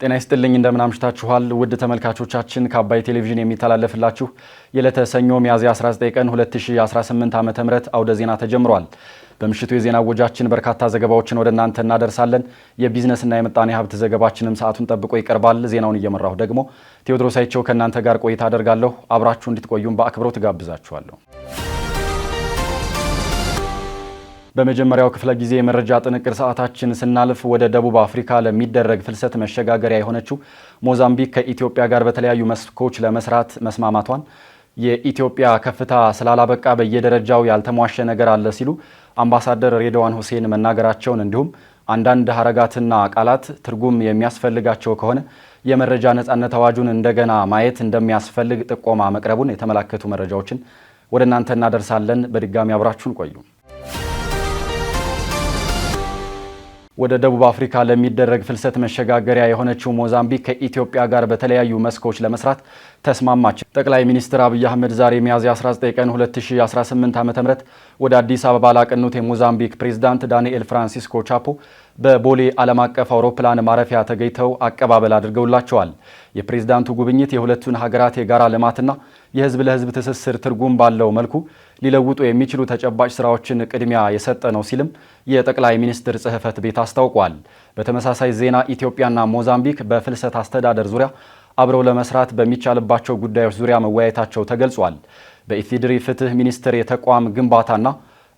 ጤና ይስጥልኝ እንደምን አምሽታችኋል ውድ ተመልካቾቻችን ከአባይ ቴሌቪዥን የሚተላለፍላችሁ የዕለተ ሰኞ ሚያዝያ 19 ቀን 2018 ዓ.ም አውደ ዜና ተጀምሯል። በምሽቱ የዜና ወጃችን በርካታ ዘገባዎችን ወደ እናንተ እናደርሳለን። የቢዝነስና የምጣኔ ሀብት ዘገባችንም ሰዓቱን ጠብቆ ይቀርባል። ዜናውን እየመራሁ ደግሞ ቴዎድሮስ አይቸው ከእናንተ ጋር ቆይታ አደርጋለሁ። አብራችሁ እንድትቆዩም በአክብሮት ጋብዛችኋለሁ። በመጀመሪያው ክፍለ ጊዜ የመረጃ ጥንቅር ሰዓታችን ስናልፍ ወደ ደቡብ አፍሪካ ለሚደረግ ፍልሰት መሸጋገሪያ የሆነችው ሞዛምቢክ ከኢትዮጵያ ጋር በተለያዩ መስኮች ለመስራት መስማማቷን፣ የኢትዮጵያ ከፍታ ስላላበቃ በየደረጃው ያልተሟሸ ነገር አለ ሲሉ አምባሳደር ሬድዋን ሁሴን መናገራቸውን፣ እንዲሁም አንዳንድ ሀረጋትና ቃላት ትርጉም የሚያስፈልጋቸው ከሆነ የመረጃ ነጻነት አዋጁን እንደገና ማየት እንደሚያስፈልግ ጥቆማ መቅረቡን የተመላከቱ መረጃዎችን ወደ እናንተ እናደርሳለን። በድጋሚ አብራችሁን ቆዩ። ወደ ደቡብ አፍሪካ ለሚደረግ ፍልሰት መሸጋገሪያ የሆነችው ሞዛምቢክ ከኢትዮጵያ ጋር በተለያዩ መስኮች ለመስራት ተስማማች። ጠቅላይ ሚኒስትር አብይ አህመድ ዛሬ ሚያዝያ 19 ቀን 2018 ዓ.ም ወደ አዲስ አበባ ላቀኑት የሞዛምቢክ ፕሬዝዳንት ዳንኤል ፍራንሲስኮ ቻፖ በቦሌ ዓለም አቀፍ አውሮፕላን ማረፊያ ተገኝተው አቀባበል አድርገውላቸዋል። የፕሬዝዳንቱ ጉብኝት የሁለቱን ሀገራት የጋራ ልማትና የህዝብ ለህዝብ ትስስር ትርጉም ባለው መልኩ ሊለውጡ የሚችሉ ተጨባጭ ስራዎችን ቅድሚያ የሰጠ ነው ሲልም የጠቅላይ ሚኒስትር ጽሕፈት ቤት አስታውቋል። በተመሳሳይ ዜና ኢትዮጵያና ሞዛምቢክ በፍልሰት አስተዳደር ዙሪያ አብረው ለመስራት በሚቻልባቸው ጉዳዮች ዙሪያ መወያየታቸው ተገልጿል። በኢፌዴሪ ፍትህ ሚኒስቴር የተቋም ግንባታና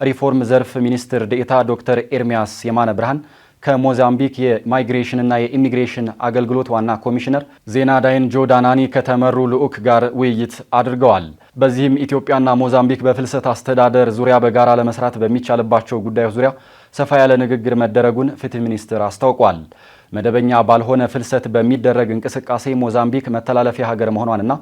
ሪፎርም ዘርፍ ሚኒስትር ዴኤታ ዶክተር ኤርሚያስ የማነ ብርሃን ከሞዛምቢክ የማይግሬሽንና የኢሚግሬሽን አገልግሎት ዋና ኮሚሽነር ዜና ዳይን ጆዳናኒ ከተመሩ ልዑክ ጋር ውይይት አድርገዋል። በዚህም ኢትዮጵያና ሞዛምቢክ በፍልሰት አስተዳደር ዙሪያ በጋራ ለመስራት በሚቻልባቸው ጉዳዮች ዙሪያ ሰፋ ያለ ንግግር መደረጉን ፍትህ ሚኒስቴር አስታውቋል። መደበኛ ባልሆነ ፍልሰት በሚደረግ እንቅስቃሴ ሞዛምቢክ መተላለፊያ ሀገር መሆኗንና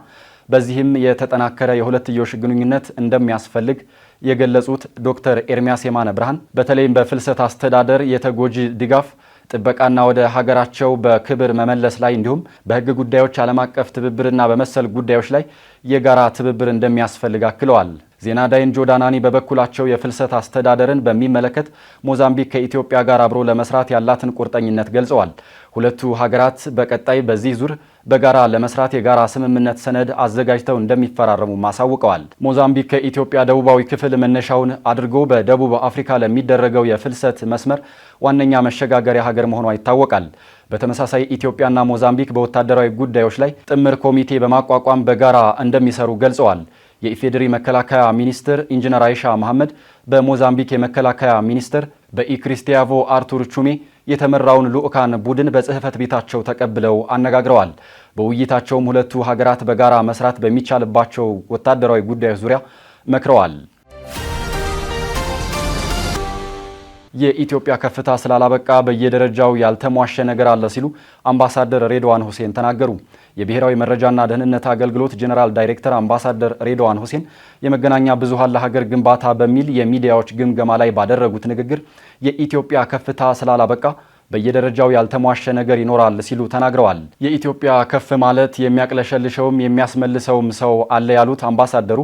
በዚህም የተጠናከረ የሁለትዮሽ ግንኙነት እንደሚያስፈልግ የገለጹት ዶክተር ኤርሚያስ የማነ ብርሃን በተለይም በፍልሰት አስተዳደር የተጎጂ ድጋፍ ጥበቃና ወደ ሀገራቸው በክብር መመለስ ላይ እንዲሁም በሕግ ጉዳዮች ዓለም አቀፍ ትብብርና በመሰል ጉዳዮች ላይ የጋራ ትብብር እንደሚያስፈልግ አክለዋል። ዜና ዳይን ጆዳናኒ በበኩላቸው የፍልሰት አስተዳደርን በሚመለከት ሞዛምቢክ ከኢትዮጵያ ጋር አብሮ ለመስራት ያላትን ቁርጠኝነት ገልጸዋል። ሁለቱ ሀገራት በቀጣይ በዚህ ዙር በጋራ ለመስራት የጋራ ስምምነት ሰነድ አዘጋጅተው እንደሚፈራረሙ አሳውቀዋል። ሞዛምቢክ ከኢትዮጵያ ደቡባዊ ክፍል መነሻውን አድርጎ በደቡብ አፍሪካ ለሚደረገው የፍልሰት መስመር ዋነኛ መሸጋገሪያ ሀገር መሆኗ ይታወቃል። በተመሳሳይ ኢትዮጵያና ሞዛምቢክ በወታደራዊ ጉዳዮች ላይ ጥምር ኮሚቴ በማቋቋም በጋራ እንደሚሰሩ ገልጸዋል። የኢፌዴሪ መከላከያ ሚኒስትር ኢንጂነር አይሻ መሐመድ በሞዛምቢክ የመከላከያ ሚኒስትር በኢክሪስቲያቮ አርቱር ቹሜ የተመራውን ልዑካን ቡድን በጽሕፈት ቤታቸው ተቀብለው አነጋግረዋል። በውይይታቸውም ሁለቱ ሀገራት በጋራ መስራት በሚቻልባቸው ወታደራዊ ጉዳዮች ዙሪያ መክረዋል። የኢትዮጵያ ከፍታ ስላላበቃ በየደረጃው ያልተሟሸ ነገር አለ ሲሉ አምባሳደር ሬድዋን ሁሴን ተናገሩ። የብሔራዊ መረጃና ደህንነት አገልግሎት ጄኔራል ዳይሬክተር አምባሳደር ሬድዋን ሁሴን የመገናኛ ብዙሃን ለሀገር ግንባታ በሚል የሚዲያዎች ግምገማ ላይ ባደረጉት ንግግር የኢትዮጵያ ከፍታ ስላላበቃ በየደረጃው ያልተሟሸ ነገር ይኖራል ሲሉ ተናግረዋል። የኢትዮጵያ ከፍ ማለት የሚያቅለሸልሸውም የሚያስመልሰውም ሰው አለ ያሉት አምባሳደሩ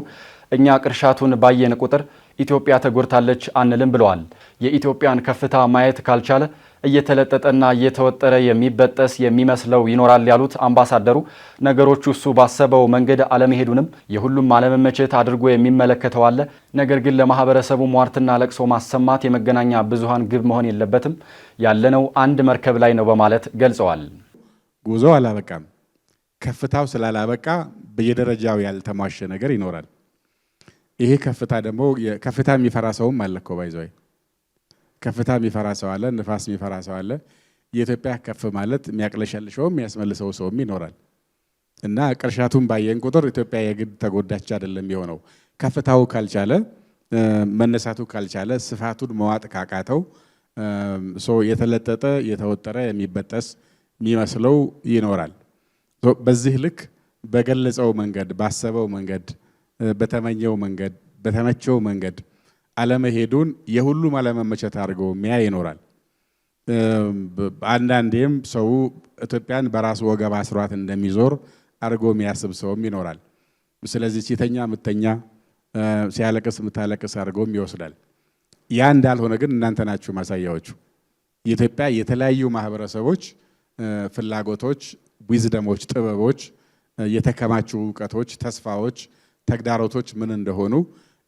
እኛ ቅርሻቱን ባየን ቁጥር ኢትዮጵያ ተጎድታለች አንልም ብለዋል። የኢትዮጵያን ከፍታ ማየት ካልቻለ እየተለጠጠና እየተወጠረ የሚበጠስ የሚመስለው ይኖራል ያሉት አምባሳደሩ ነገሮቹ እሱ ባሰበው መንገድ አለመሄዱንም የሁሉም አለመመቸት አድርጎ የሚመለከተው አለ። ነገር ግን ለማህበረሰቡ ሟርትና ለቅሶ ማሰማት የመገናኛ ብዙሃን ግብ መሆን የለበትም። ያለነው አንድ መርከብ ላይ ነው በማለት ገልጸዋል። ጉዞ አላበቃም። ከፍታው ስላላበቃ በየደረጃው ያልተሟሸ ነገር ይኖራል። ይሄ ከፍታ ደግሞ ከፍታ የሚፈራ ሰውም አለ እኮ ባይዘው ከፍታ የሚፈራ ሰው አለ፣ ንፋስ የሚፈራ ሰው አለ። የኢትዮጵያ ከፍ ማለት የሚያቅለሸልሸውም የሚያስመልሰው ሰውም ይኖራል እና ቅርሻቱን ባየን ቁጥር ኢትዮጵያ የግድ ተጎዳች አይደለም የሆነው። ከፍታው ካልቻለ መነሳቱ ካልቻለ ስፋቱን መዋጥ ካቃተው የተለጠጠ የተወጠረ የሚበጠስ የሚመስለው ይኖራል። በዚህ ልክ በገለጸው መንገድ ባሰበው መንገድ በተመኘው መንገድ በተመቸው መንገድ አለመሄዱን የሁሉም አለመመቸት አድርጎ ሚያይ ይኖራል። አንዳንዴም ሰው ኢትዮጵያን በራሱ ወገብ አስሯት እንደሚዞር አድርጎ የሚያስብ ሰውም ይኖራል። ስለዚህ ሲተኛ ምተኛ ሲያለቅስ ምታለቅስ አድርጎም ይወስዳል። ያ እንዳልሆነ ግን እናንተ ናችሁ ማሳያዎቹ። የኢትዮጵያ የተለያዩ ማህበረሰቦች ፍላጎቶች፣ ዊዝደሞች፣ ጥበቦች፣ የተከማቹ ዕውቀቶች፣ ተስፋዎች፣ ተግዳሮቶች ምን እንደሆኑ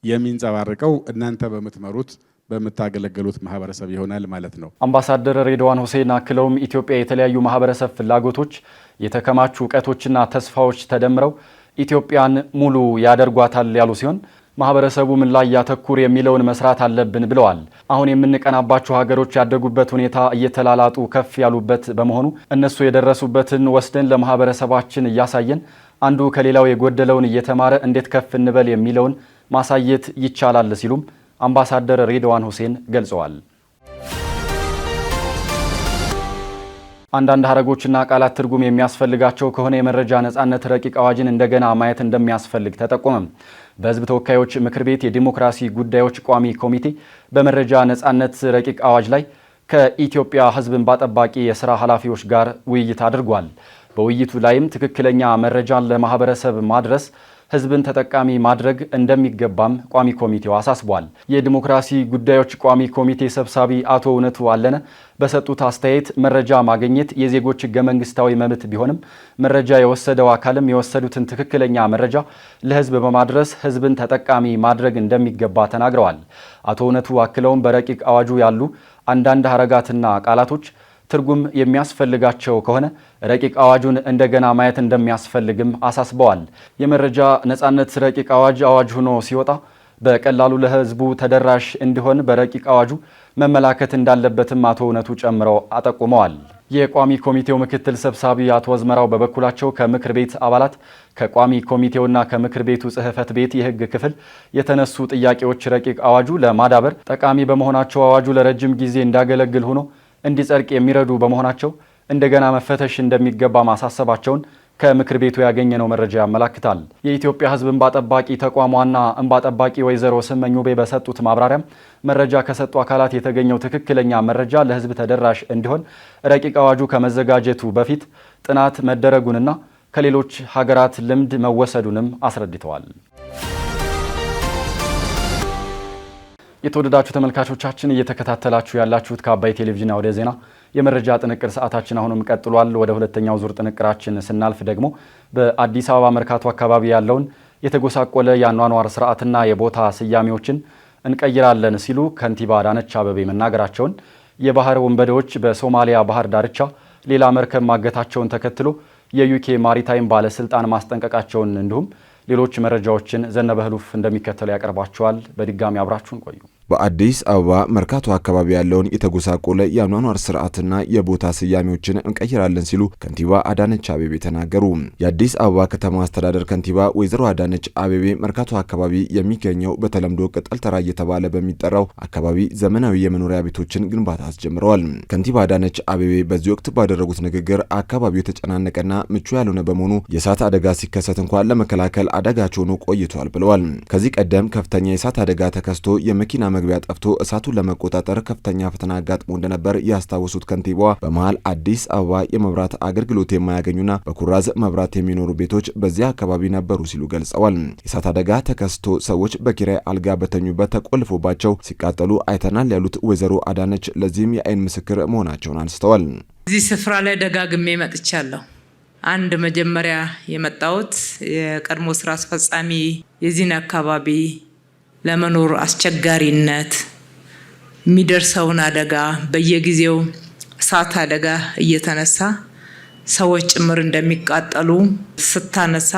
የሚንጸባረቀው እናንተ በምትመሩት በምታገለግሉት ማህበረሰብ ይሆናል ማለት ነው። አምባሳደር ሬድዋን ሁሴን አክለውም ኢትዮጵያ የተለያዩ ማህበረሰብ ፍላጎቶች፣ የተከማቹ ዕውቀቶችና ተስፋዎች ተደምረው ኢትዮጵያን ሙሉ ያደርጓታል ያሉ ሲሆን ማህበረሰቡ ምን ላይ ያተኩር የሚለውን መስራት አለብን ብለዋል። አሁን የምንቀናባቸው ሀገሮች ያደጉበት ሁኔታ እየተላላጡ ከፍ ያሉበት በመሆኑ እነሱ የደረሱበትን ወስደን ለማህበረሰባችን እያሳየን አንዱ ከሌላው የጎደለውን እየተማረ እንዴት ከፍ እንበል የሚለውን ማሳየት ይቻላል ሲሉም አምባሳደር ሬድዋን ሁሴን ገልጸዋል። አንዳንድ ሀረጎችና ቃላት ትርጉም የሚያስፈልጋቸው ከሆነ የመረጃ ነጻነት ረቂቅ አዋጅን እንደገና ማየት እንደሚያስፈልግ ተጠቆመም። በሕዝብ ተወካዮች ምክር ቤት የዲሞክራሲ ጉዳዮች ቋሚ ኮሚቴ በመረጃ ነጻነት ረቂቅ አዋጅ ላይ ከኢትዮጵያ ሕዝብ እንባ ጠባቂ የሥራ ኃላፊዎች ጋር ውይይት አድርጓል። በውይይቱ ላይም ትክክለኛ መረጃን ለማህበረሰብ ማድረስ ሕዝብን ተጠቃሚ ማድረግ እንደሚገባም ቋሚ ኮሚቴው አሳስቧል። የዲሞክራሲ ጉዳዮች ቋሚ ኮሚቴ ሰብሳቢ አቶ እውነቱ አለነ በሰጡት አስተያየት መረጃ ማግኘት የዜጎች ሕገ መንግስታዊ መብት ቢሆንም መረጃ የወሰደው አካልም የወሰዱትን ትክክለኛ መረጃ ለሕዝብ በማድረስ ሕዝብን ተጠቃሚ ማድረግ እንደሚገባ ተናግረዋል። አቶ እውነቱ አክለውም በረቂቅ አዋጁ ያሉ አንዳንድ ሀረጋትና ቃላቶች ትርጉም የሚያስፈልጋቸው ከሆነ ረቂቅ አዋጁን እንደገና ማየት እንደሚያስፈልግም አሳስበዋል። የመረጃ ነጻነት ረቂቅ አዋጅ ሆኖ ሲወጣ በቀላሉ ለሕዝቡ ተደራሽ እንዲሆን በረቂቅ አዋጁ መመላከት እንዳለበትም አቶ እውነቱ ጨምረው አጠቁመዋል። የቋሚ ኮሚቴው ምክትል ሰብሳቢ አቶ አዝመራው በበኩላቸው ከምክር ቤት አባላት ከቋሚ ኮሚቴውና ከምክር ቤቱ ጽሕፈት ቤት የሕግ ክፍል የተነሱ ጥያቄዎች ረቂቅ አዋጁ ለማዳበር ጠቃሚ በመሆናቸው አዋጁ ለረጅም ጊዜ እንዳገለግል ሆኖ እንዲጸድቅ የሚረዱ በመሆናቸው እንደገና መፈተሽ እንደሚገባ ማሳሰባቸውን ከምክር ቤቱ ያገኘነው መረጃ ያመላክታል። የኢትዮጵያ ሕዝብ እንባ ጠባቂ ተቋም ዋና እንባ ጠባቂ ወይዘሮ ስመኙ ቤ በሰጡት ማብራሪያም መረጃ ከሰጡ አካላት የተገኘው ትክክለኛ መረጃ ለሕዝብ ተደራሽ እንዲሆን ረቂቅ አዋጁ ከመዘጋጀቱ በፊት ጥናት መደረጉንና ከሌሎች ሀገራት ልምድ መወሰዱንም አስረድተዋል። የተወደዳችሁ ተመልካቾቻችን እየተከታተላችሁ ያላችሁት ከአባይ ቴሌቪዥን አውደ ዜና የመረጃ ጥንቅር ሰዓታችን አሁንም ቀጥሏል። ወደ ሁለተኛው ዙር ጥንቅራችን ስናልፍ ደግሞ በአዲስ አበባ መርካቶ አካባቢ ያለውን የተጎሳቆለ የአኗኗር ስርዓትና የቦታ ስያሜዎችን እንቀይራለን ሲሉ ከንቲባ አዳነች አቤቤ መናገራቸውን፣ የባህር ወንበዴዎች በሶማሊያ ባህር ዳርቻ ሌላ መርከብ ማገታቸውን ተከትሎ የዩኬ ማሪታይም ባለስልጣን ማስጠንቀቃቸውን እንዲሁም ሌሎች መረጃዎችን ዘነበህሉፍ እንደሚከተለው ያቀርባቸዋል። በድጋሚ አብራችሁን ቆዩ። በአዲስ አበባ መርካቶ አካባቢ ያለውን የተጎሳቆለ የአኗኗር ስርዓትና የቦታ ስያሜዎችን እንቀይራለን ሲሉ ከንቲባ አዳነች አቤቤ ተናገሩ። የአዲስ አበባ ከተማ አስተዳደር ከንቲባ ወይዘሮ አዳነች አቤቤ መርካቶ አካባቢ የሚገኘው በተለምዶ ቅጠል ተራ እየተባለ በሚጠራው አካባቢ ዘመናዊ የመኖሪያ ቤቶችን ግንባታ አስጀምረዋል። ከንቲባ አዳነች አቤቤ በዚህ ወቅት ባደረጉት ንግግር አካባቢው የተጨናነቀና ምቹ ያልሆነ በመሆኑ የእሳት አደጋ ሲከሰት እንኳን ለመከላከል አደጋች ሆኖ ቆይቷል ብለዋል። ከዚህ ቀደም ከፍተኛ የእሳት አደጋ ተከስቶ የመኪና መግቢያ ጠፍቶ እሳቱን ለመቆጣጠር ከፍተኛ ፈተና አጋጥሞ እንደነበር ያስታወሱት ከንቲባዋ በመሃል አዲስ አበባ የመብራት አገልግሎት የማያገኙና በኩራዝ መብራት የሚኖሩ ቤቶች በዚያ አካባቢ ነበሩ ሲሉ ገልጸዋል። የእሳት አደጋ ተከስቶ ሰዎች በኪራይ አልጋ በተኙበት ተቆልፎባቸው ሲቃጠሉ አይተናል ያሉት ወይዘሮ አዳነች ለዚህም የአይን ምስክር መሆናቸውን አንስተዋል። እዚህ ስፍራ ላይ ደጋግሜ መጥቻለሁ። አንድ መጀመሪያ የመጣሁት የቀድሞ ስራ አስፈጻሚ የዚህን አካባቢ ለመኖር አስቸጋሪነት የሚደርሰውን አደጋ በየጊዜው እሳት አደጋ እየተነሳ ሰዎች ጭምር እንደሚቃጠሉ ስታነሳ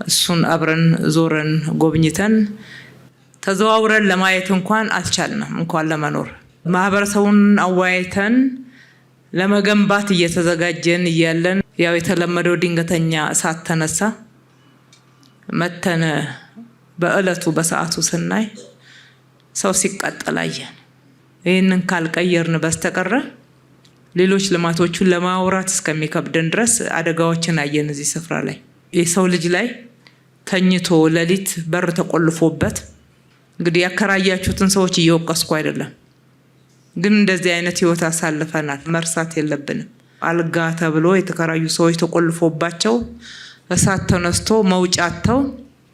እሱን አብረን ዞረን ጎብኝተን ተዘዋውረን ለማየት እንኳን አልቻልንም። እንኳን ለመኖር ማህበረሰቡን አወያይተን ለመገንባት እየተዘጋጀን እያለን ያው የተለመደው ድንገተኛ እሳት ተነሳ። መተነ በእለቱ በሰዓቱ ስናይ ሰው ሲቃጠል አየን። ይህንን ካልቀየርን በስተቀረ ሌሎች ልማቶቹን ለማውራት እስከሚከብደን ድረስ አደጋዎችን አየን። እዚህ ስፍራ ላይ የሰው ልጅ ላይ ተኝቶ ሌሊት በር ተቆልፎበት እንግዲህ ያከራያችሁትን ሰዎች እየወቀስኩ አይደለም፣ ግን እንደዚህ አይነት ህይወት አሳልፈናል። መርሳት የለብንም። አልጋ ተብሎ የተከራዩ ሰዎች ተቆልፎባቸው እሳት ተነስቶ መውጫተው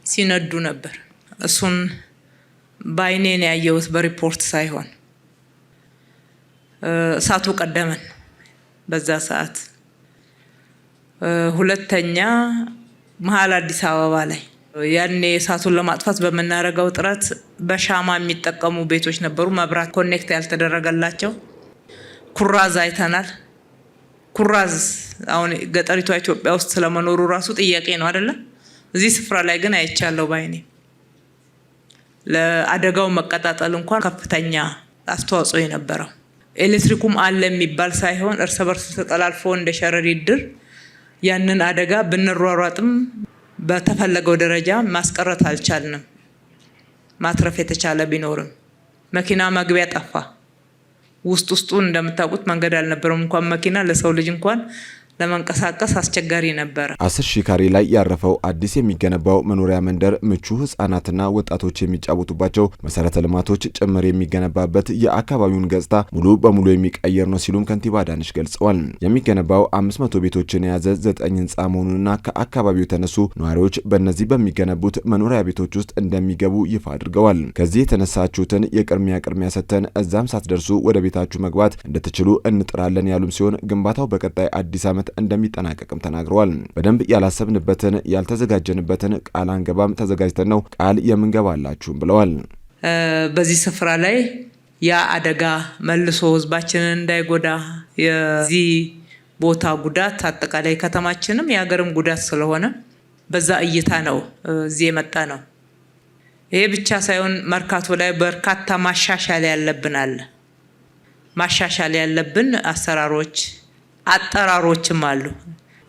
ሲነዱ ነበር። እሱን በአይኔን ያየሁት በሪፖርት ሳይሆን እሳቱ ቀደመን። በዛ ሰዓት ሁለተኛ መሀል አዲስ አበባ ላይ ያኔ እሳቱን ለማጥፋት በመናረጋው ጥረት በሻማ የሚጠቀሙ ቤቶች ነበሩ፣ መብራት ኮኔክት ያልተደረገላቸው። ኩራዝ አይተናል። ኩራዝ አሁን ገጠሪቷ ኢትዮጵያ ውስጥ ስለመኖሩ ራሱ ጥያቄ ነው አይደለ? እዚህ ስፍራ ላይ ግን አይቻለሁ ባይኔ። ለአደጋው መቀጣጠል እንኳን ከፍተኛ አስተዋጽኦ የነበረው ኤሌክትሪኩም አለ የሚባል ሳይሆን እርስ በርስ ተጠላልፎ እንደ ሸረሪት ድር ያንን አደጋ ብንሯሯጥም በተፈለገው ደረጃ ማስቀረት አልቻልንም። ማትረፍ የተቻለ ቢኖርም መኪና መግቢያ ጠፋ። ውስጡ እንደምታውቁት መንገድ አልነበረም። እንኳን መኪና ለሰው ልጅ እንኳን ለመንቀሳቀስ አስቸጋሪ ነበር። 10,000 ካሬ ላይ ያረፈው አዲስ የሚገነባው መኖሪያ መንደር ምቹ ህጻናትና ወጣቶች የሚጫወቱባቸው መሰረተ ልማቶች ጭምር የሚገነባበት የአካባቢውን ገጽታ ሙሉ በሙሉ የሚቀየር ነው ሲሉም ከንቲባ አዳነች ገልጸዋል። የሚገነባው 500 ቤቶችን የያዘ 9 ህንጻ መሆኑንና ከአካባቢው የተነሱ ነዋሪዎች በእነዚህ በሚገነቡት መኖሪያ ቤቶች ውስጥ እንደሚገቡ ይፋ አድርገዋል። ከዚህ የተነሳችሁትን የቅድሚያ ሰጥተን እዛም ሳትደርሱ ወደ ቤታችሁ መግባት እንድትችሉ እንጥራለን ያሉም ሲሆን ግንባታው በቀጣይ አዲስ ዓመት እንደሚጠናቀቅም ተናግረዋል። በደንብ ያላሰብንበትን ያልተዘጋጀንበትን ቃል አንገባም፣ ተዘጋጅተን ነው ቃል የምንገባላችሁም ብለዋል። በዚህ ስፍራ ላይ ያ አደጋ መልሶ ህዝባችንን እንዳይጎዳ የዚህ ቦታ ጉዳት አጠቃላይ ከተማችንም የሀገርም ጉዳት ስለሆነ በዛ እይታ ነው እዚህ የመጣ ነው። ይሄ ብቻ ሳይሆን መርካቶ ላይ በርካታ ማሻሻል ያለብን አሰራሮች አጠራሮችም አሉ።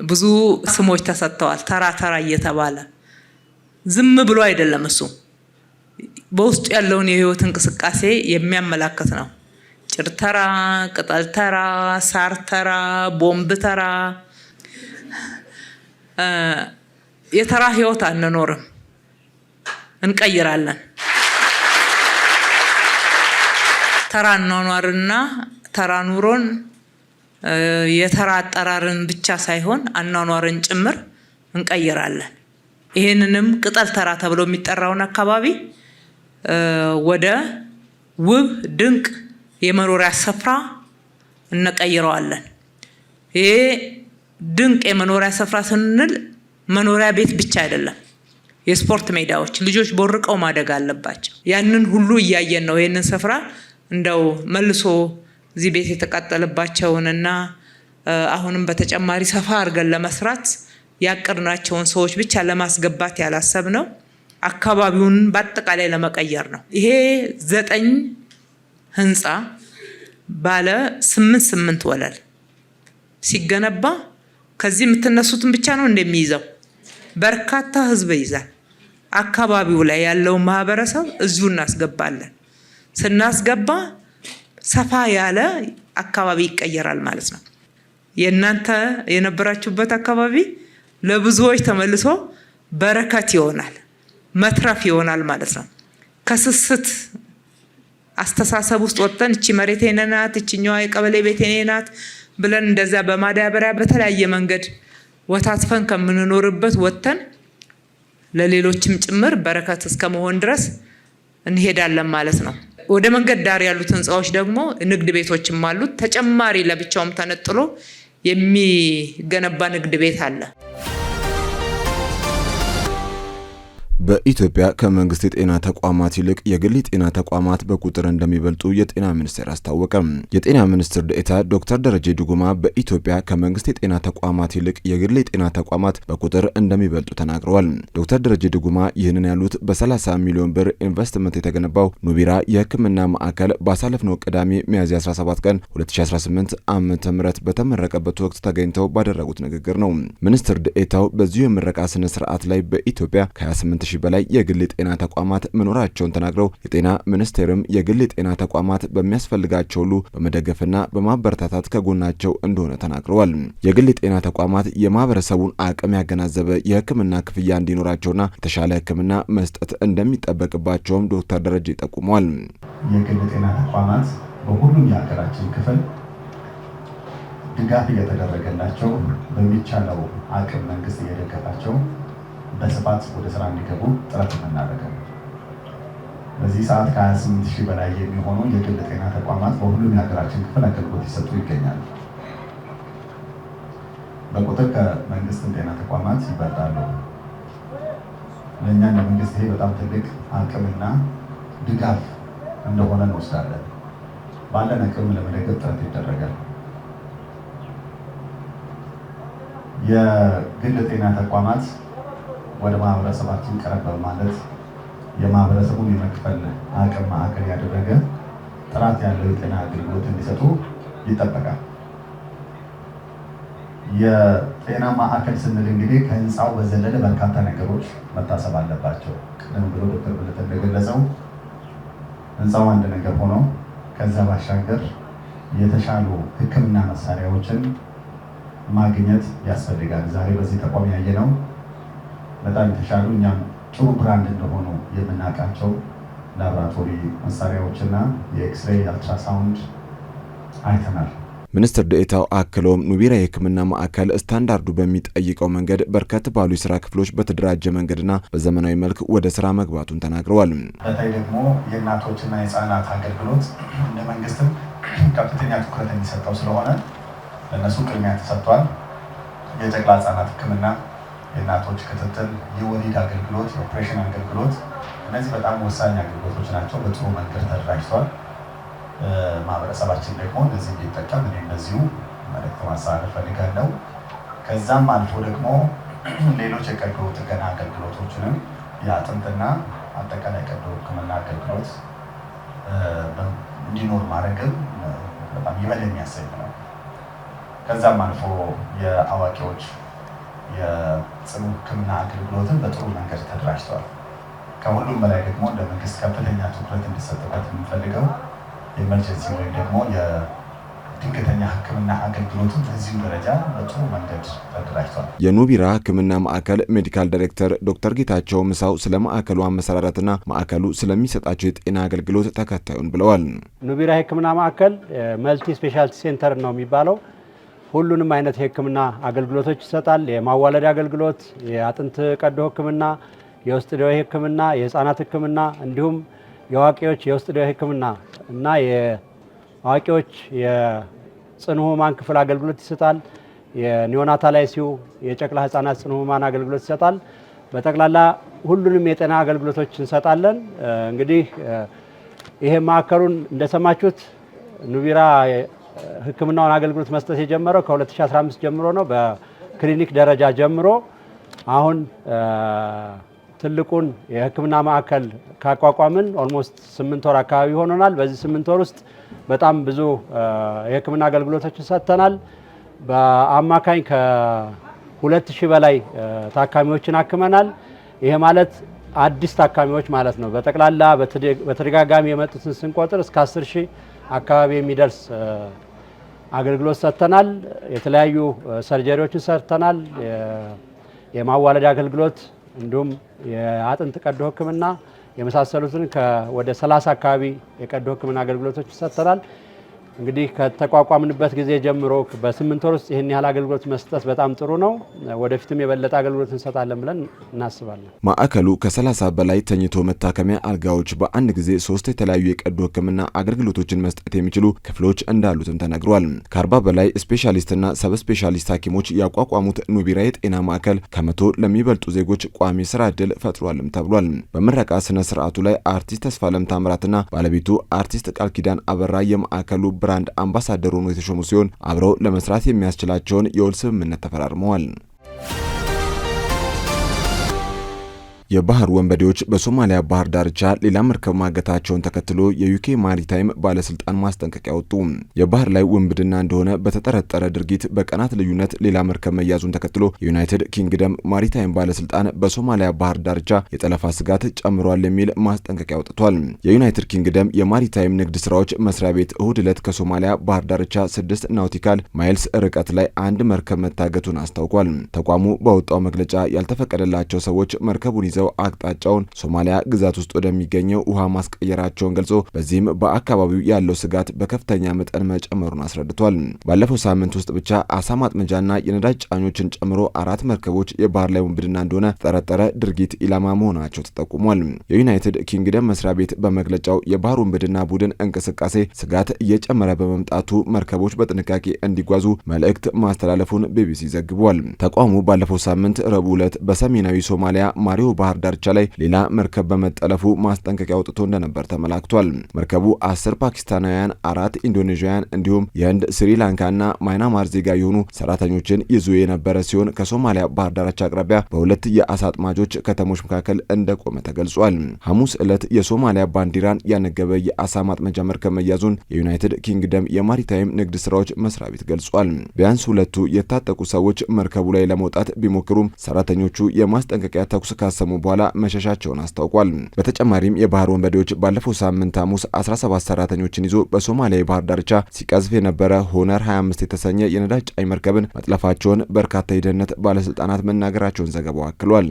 ብዙ ስሞች ተሰጥተዋል። ተራ እየተባለ ዝም ብሎ አይደለም። እሱ በውስጡ ያለውን የህይወት እንቅስቃሴ የሚያመላክት ነው። ጭር ተራ፣ ቅጠል ተራ፣ ሳር ተራ፣ ቦምብ ተራ። የተራ ህይወት አንኖርም፣ እንቀይራለን። ተራ አኗኗርና ተራ ኑሮን የተራ አጠራርን ብቻ ሳይሆን አኗኗርን ጭምር እንቀይራለን። ይሄንንም ቅጠል ተራ ተብሎ የሚጠራውን አካባቢ ወደ ውብ ድንቅ የመኖሪያ ስፍራ እንቀይረዋለን። ይሄ ድንቅ የመኖሪያ ስፍራ ስንል መኖሪያ ቤት ብቻ አይደለም። የስፖርት ሜዳዎች፣ ልጆች ቦርቀው ማደግ አለባቸው። ያንን ሁሉ እያየን ነው። ይሄንን ስፍራ እንደው መልሶ እዚህ ቤት የተቃጠለባቸውንና አሁንም በተጨማሪ ሰፋ አድርገን ለመስራት ያቀድናቸውን ሰዎች ብቻ ለማስገባት ያላሰብነው አካባቢውን በአጠቃላይ ለመቀየር ነው። ይሄ 9 ህንፃ ባለ 8 ወለል ሲገነባ ከዚህ የምትነሱትን ብቻ ነው እንደሚይዘው በርካታ ህዝብ ይዛል። አካባቢው ላይ ያለው ማህበረሰብ እዚሁ እናስገባለን። ስናስገባ ሰፋ ያለ አካባቢ ይቀየራል ማለት ነው። የእናንተ የነበራችሁበት አካባቢ ለብዙዎች ተመልሶ በረከት ይሆናል፣ መትረፍ ይሆናል ማለት ነው። ከስስት አስተሳሰብ ውስጥ ወጥተን እቺ መሬት የኔ ናት፣ እቺኛዋ የቀበሌ ቤት የኔ ናት ብለን እንደዛ በማዳበሪያ በተለያየ መንገድ ወታትፈን ከምንኖርበት ወጥተን ለሌሎችም ጭምር በረከት እስከመሆን ድረስ እንሄዳለን ማለት ነው። ወደ መንገድ ዳር ያሉት ህንጻዎች ደግሞ ንግድ ቤቶችም አሉት። ተጨማሪ ለብቻውም ተነጥሎ የሚገነባ ንግድ ቤት አለ። በኢትዮጵያ ከመንግስት የጤና ተቋማት ይልቅ የግል ጤና ተቋማት በቁጥር እንደሚበልጡ የጤና ሚኒስቴር አስታወቀ። የጤና ሚኒስትር ዴኤታ ዶክተር ደረጀ ዱጉማ በኢትዮጵያ ከመንግስት የጤና ተቋማት ይልቅ የግል ጤና ተቋማት በቁጥር እንደሚበልጡ ተናግረዋል። ዶክተር ደረጀ ዱጉማ ይህንን ያሉት በ30 ሚሊዮን ብር ኢንቨስትመንት የተገነባው ኑቢራ የህክምና ማዕከል ባሳለፍነው ቅዳሜ ሚያዝያ 17 ቀን 2018 ዓ.ም በተመረቀበት ወቅት ተገኝተው ባደረጉት ንግግር ነው። ሚኒስትር ዴኤታው በዚሁ የምረቃ ስነ ስርዓት ላይ በኢትዮጵያ ከ28 ሺህ በላይ የግል ጤና ተቋማት መኖራቸውን ተናግረው የጤና ሚኒስቴርም የግል ጤና ተቋማት በሚያስፈልጋቸው ሁሉ በመደገፍና በማበረታታት ከጎናቸው እንደሆነ ተናግረዋል። የግል ጤና ተቋማት የማህበረሰቡን አቅም ያገናዘበ የህክምና ክፍያ እንዲኖራቸውና የተሻለ ህክምና መስጠት እንደሚጠበቅባቸውም ዶክተር ደረጀ ጠቁመዋል። የግል ጤና ተቋማት በሁሉም የሀገራችን ክፍል ድጋፍ እየተደረገላቸው በሚቻለው አቅም መንግስት እየደገፋቸው በስፋት ወደ ስራ እንዲገቡ ጥረት የምናደርገው። በዚህ ሰዓት ከ28 ሺህ በላይ የሚሆኑ የግል ጤና ተቋማት በሁሉም የሀገራችን ክፍል አገልግሎት ይሰጡ ይገኛሉ። በቁጥር ከመንግስት ጤና ተቋማት ይበልጣሉ። ለእኛ እንደ መንግስት ይሄ በጣም ትልቅ አቅምና ድጋፍ እንደሆነ እንወስዳለን። ባለን አቅም ለመደገፍ ጥረት ይደረጋል። የግል ጤና ተቋማት ወደ ማህበረሰባችን ቀረብ በማለት የማህበረሰቡን የመክፈል አቅም ማዕከል ያደረገ ጥራት ያለው የጤና አገልግሎት እንዲሰጡ ይጠበቃል። የጤና ማዕከል ስንል እንግዲህ ከህንፃው በዘለለ በርካታ ነገሮች መታሰብ አለባቸው። ቀደም ብሎ ዶክተር በለጠ እንደገለጸው ህንፃው አንድ ነገር ሆኖ ከዛ ባሻገር የተሻሉ ሕክምና መሳሪያዎችን ማግኘት ያስፈልጋል። ዛሬ በዚህ ተቋም ያየነው በጣም የተሻሉ እኛም ጥሩ ብራንድ እንደሆኑ የምናውቃቸው ላቦራቶሪ መሳሪያዎችና የኤክስሬይ አልትራሳውንድ አይተናል። ሚኒስትር ዴኤታው አክለውም ኑቢራ የህክምና ማዕከል ስታንዳርዱ በሚጠይቀው መንገድ በርከት ባሉ የስራ ክፍሎች በተደራጀ መንገድና በዘመናዊ መልክ ወደ ስራ መግባቱን ተናግረዋል። በተለይ ደግሞ የእናቶችና የህፃናት አገልግሎት እንደ መንግስትም ከፍተኛ ትኩረት የሚሰጠው ስለሆነ ለእነሱ ቅድሚያ ተሰጥቷል። የጨቅላ ህፃናት ህክምና፣ የእናቶች ክትትል፣ የወሊድ አገልግሎት፣ የኦፕሬሽን አገልግሎት፣ እነዚህ በጣም ወሳኝ አገልግሎቶች ናቸው። በጥሩ መንገድ ተደራጅቷል። ማህበረሰባችን ደግሞ እነዚህ እንዲጠቀም እኔ እንደዚሁ መልዕክት ማስተላለፍ ፈልጋለሁ። ከዛም አልፎ ደግሞ ሌሎች የቀዶ ጥገና አገልግሎቶችንም የአጥንትና አጠቃላይ ቀዶ ህክምና አገልግሎት እንዲኖር ማድረግም በጣም ይበል የሚያሰኝ ነው። ከዛም አልፎ የአዋቂዎች የጽኑ ህክምና አገልግሎትን በጥሩ መንገድ ተደራጅተዋል። ከሁሉም በላይ ደግሞ እንደ መንግስት ከፍተኛ ትኩረት እንዲሰጥበት የምንፈልገው የኤመርጀንሲ ወይም ደግሞ የድንገተኛ ህክምና አገልግሎቱ በዚሁ ደረጃ በጥሩ መንገድ ተደራጅቷል። የኑቢራ ህክምና ማዕከል ሜዲካል ዳይሬክተር ዶክተር ጌታቸው ምሳው ስለ ማዕከሉ አመሰራረትና ማዕከሉ ስለሚሰጣቸው የጤና አገልግሎት ተከታዩን ብለዋል። ኑቢራ ህክምና ማዕከል መልቲ ስፔሻሊቲ ሴንተር ነው የሚባለው። ሁሉንም አይነት የህክምና አገልግሎቶች ይሰጣል። የማዋለድ አገልግሎት፣ የአጥንት ቀዶ ህክምና፣ የውስጥ ደዌ ህክምና፣ የህፃናት ህክምና እንዲሁም የአዋቂዎች የውስጥ ደዌ ህክምና እና የአዋቂዎች የጽኑ ህሙማን ክፍል አገልግሎት ይሰጣል። የኒዮናታል አይሲዩ የጨቅላ ህፃናት ጽኑ ህሙማን አገልግሎት ይሰጣል። በጠቅላላ ሁሉንም የጤና አገልግሎቶች እንሰጣለን። እንግዲህ ይሄ ማዕከሉን እንደሰማችሁት ኑቢራ ህክምናውን አገልግሎት መስጠት የጀመረው ከ2015 ጀምሮ ነው። በክሊኒክ ደረጃ ጀምሮ አሁን ትልቁን የህክምና ማዕከል ካቋቋምን ኦልሞስት 8 ወር አካባቢ ሆኖናል። በዚህ 8 ወር ውስጥ በጣም ብዙ የህክምና አገልግሎቶችን ሰጥተናል። በአማካኝ ከ2000 በላይ ታካሚዎችን አክመናል። ይሄ ማለት አዲስ ታካሚዎች ማለት ነው። በጠቅላላ በተደጋጋሚ የመጡትን ስንቆጥር እስከ 10000 አካባቢ የሚደርስ አገልግሎት ሰጥተናል። የተለያዩ ሰርጀሪዎችን ሰርተናል። የማዋለድ አገልግሎት እንዲሁም የአጥንት ቀዶ ህክምና የመሳሰሉትን ወደ 30 አካባቢ የቀዶ ህክምና አገልግሎቶች ሰጥተናል። እንግዲህ ከተቋቋምንበት ጊዜ ጀምሮ በ8 ወር ውስጥ ይህን ያህል አገልግሎት መስጠት በጣም ጥሩ ነው። ወደፊትም የበለጠ አገልግሎት እንሰጣለን ብለን እናስባለን። ማዕከሉ ከ30 በላይ ተኝቶ መታከሚያ አልጋዎች፣ በአንድ ጊዜ 3 የተለያዩ የቀዶ ህክምና አገልግሎቶችን መስጠት የሚችሉ ክፍሎች እንዳሉትም ተነግሯል። ከ40 በላይ ስፔሻሊስትና ሰብ ስፔሻሊስት ሐኪሞች ያቋቋሙት ኑቢራ የጤና ማዕከል ከ100 ለሚበልጡ ዜጎች ቋሚ ስራ ዕድል ፈጥሯልም ተብሏል። በምረቃ ስነ ስርዓቱ ላይ አርቲስት ተስፋለም ታምራትና ባለቤቱ አርቲስት ቃል ኪዳን አበራ የማዕከሉ ብራንድ አምባሳደር ሆነው የተሾሙ ሲሆን አብረው ለመስራት የሚያስችላቸውን የውል ስምምነት ተፈራርመዋል። የባህር ወንበዴዎች በሶማሊያ ባህር ዳርቻ ሌላ መርከብ ማገታቸውን ተከትሎ የዩኬ ማሪታይም ባለስልጣን ማስጠንቀቂያ ወጡ። የባህር ላይ ውንብድና እንደሆነ በተጠረጠረ ድርጊት በቀናት ልዩነት ሌላ መርከብ መያዙን ተከትሎ የዩናይትድ ኪንግደም ማሪታይም ባለስልጣን በሶማሊያ ባህር ዳርቻ የጠለፋ ስጋት ጨምሯል የሚል ማስጠንቀቂያ አውጥቷል። የዩናይትድ ኪንግደም የማሪታይም ንግድ ስራዎች መስሪያ ቤት እሁድ ዕለት ከሶማሊያ ባህር ዳርቻ 6 ናውቲካል ማይልስ ርቀት ላይ አንድ መርከብ መታገቱን አስታውቋል። ተቋሙ ባወጣው መግለጫ ያልተፈቀደላቸው ሰዎች መርከቡን ይዘው አቅጣጫውን ሶማሊያ ግዛት ውስጥ ወደሚገኘው ውሃ ማስቀየራቸውን ገልጾ በዚህም በአካባቢው ያለው ስጋት በከፍተኛ መጠን መጨመሩን አስረድቷል። ባለፈው ሳምንት ውስጥ ብቻ አሳ ማጥመጃና የነዳጅ ጫኞችን ጨምሮ 4 መርከቦች የባህር ላይ ውንብድና እንደሆነ ተጠረጠረ ድርጊት ኢላማ መሆናቸው ተጠቁሟል። የዩናይትድ ኪንግደም መስሪያ ቤት በመግለጫው የባህር ውንብድና ቡድን እንቅስቃሴ ስጋት እየጨመረ በመምጣቱ መርከቦች በጥንቃቄ እንዲጓዙ መልእክት ማስተላለፉን ቢቢሲ ዘግቧል። ተቋሙ ባለፈው ሳምንት ረቡዕ ዕለት በሰሜናዊ ሶማሊያ ማሪዮ ባህር ዳርቻ ላይ ሌላ መርከብ በመጠለፉ ማስጠንቀቂያ አውጥቶ እንደነበር ተመላክቷል። መርከቡ 10 ፓኪስታናውያን፣ 4 ኢንዶኔዥያውያን እንዲሁም የህንድ፣ ስሪላንካና ማይናማር ዜጋ የሆኑ ሰራተኞችን ይዞ የነበረ ሲሆን ከሶማሊያ ባህር ዳርቻ አቅራቢያ በሁለት የአሳ አጥማጆች ከተሞች መካከል እንደቆመ ተገልጿል። ሐሙስ ዕለት የሶማሊያ ባንዲራን ያነገበ የአሳ ማጥመጃ መርከብ መያዙን የዩናይትድ ኪንግደም የማሪታይም ንግድ ስራዎች መስሪያ ቤት ገልጿል። ቢያንስ 2 የታጠቁ ሰዎች መርከቡ ላይ ለመውጣት ቢሞክሩም ሰራተኞቹ የማስጠንቀቂያ ተኩስ ካሰሙ በኋላ መሸሻቸውን አስታውቋል። በተጨማሪም የባህር ወንበዴዎች ባለፈው ሳምንት ሐሙስ 17 ሰራተኞችን ይዞ በሶማሊያ የባህር ዳርቻ ሲቀዝፍ የነበረ ሆነር 25 የተሰኘ የነዳጅ ጫኝ መርከብን መጥለፋቸውን በርካታ የደህንነት ባለስልጣናት መናገራቸውን ዘገባው አክሏል።